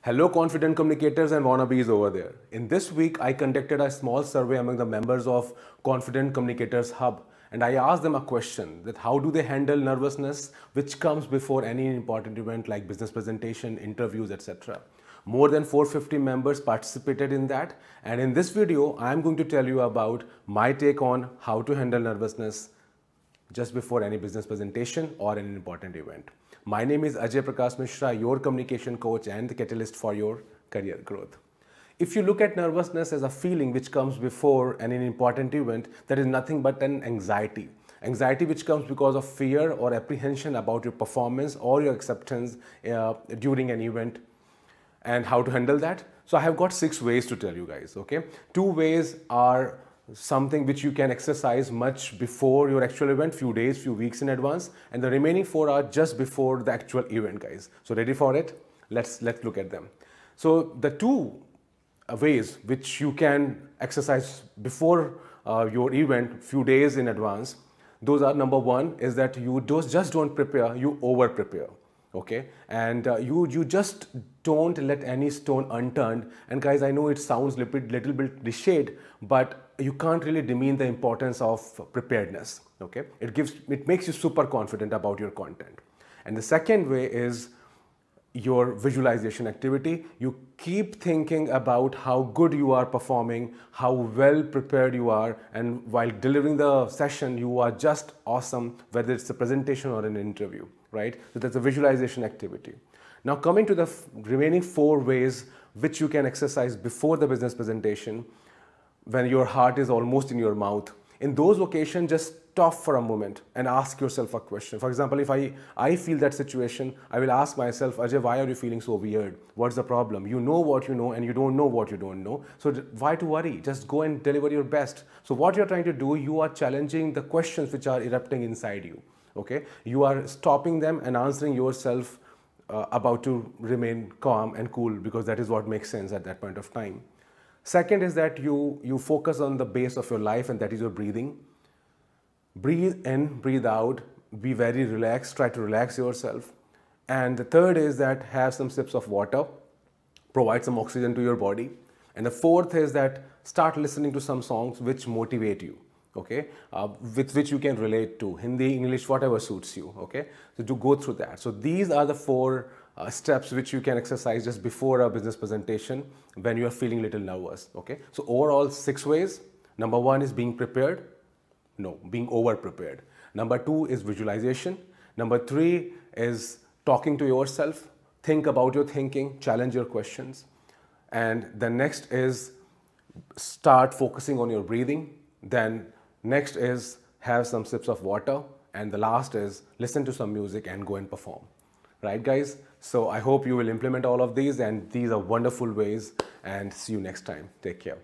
Hello confident communicators and wannabes over there. In this week, I conducted a small survey among the members of Confident Communicators Hub, and I asked them a question that how do they handle nervousness which comes before any important event like business presentation, interviews, etc. More than 450 members participated in that, and in this video, I am going to tell you about my take on how to handle nervousness just before any business presentation or an important event. My name is Ajay Prakash Mishra, your communication coach and the catalyst for your career growth. If you look at nervousness as a feeling which comes before an important event, that is nothing but an anxiety. Anxiety which comes because of fear or apprehension about your performance or your acceptance during an event. And how to handle that? So I have got 6 ways to tell you guys, okay? 2 ways are something which you can exercise much before your actual event, few days, few weeks in advance, and the remaining 4 are just before the actual event, guys. So ready for it? Let's look at them. So the 2 ways which you can exercise before your event, few days in advance, those are: number 1 is that you just don't prepare, you over prepare. Okay, and you just don't let any stone unturned. And guys, I know it sounds little bit cliched, but you can't really demean the importance of preparedness. Okay, it makes you super confident about your content. And the second way is your visualization activity. You keep thinking about how good you are performing, how well prepared you are, and while delivering the session, you are just awesome, whether it's a presentation or an interview, right? So that's a visualization activity. Now coming to the remaining 4 ways which you can exercise before the business presentation, when your heart is almost in your mouth. In those occasions, just stop for a moment and ask yourself a question. For example, if I feel that situation, I will ask myself, Ajay, why are you feeling so weird? What's the problem? You know what you know and you don't know what you don't know. So why to worry? Just go and deliver your best. So what you're trying to do, you are challenging the questions which are erupting inside you. Okay? You are stopping them and answering yourself about to remain calm and cool, because that is what makes sense at that point of time. Second is that you focus on the base of your life, and that is your breathing. Breathe in, breathe out, be very relaxed, try to relax yourself. And the third is that have some sips of water, provide some oxygen to your body. And the fourth is that start listening to some songs which motivate you, okay, with which you can relate to, Hindi, English, whatever suits you, okay. So to go through that. So these are the 4 steps which you can exercise just before a business presentation when you are feeling a little nervous, okay. So overall 6 ways. Number 1 is being prepared. No, being over prepared. Number 2 is visualization. Number 3 is talking to yourself. Think about your thinking, challenge your questions. And the next is start focusing on your breathing. Then next is have some sips of water. And the last is listen to some music and go and perform. Right, guys? So I hope you will implement all of these, and these are wonderful ways, and see you next time. Take care.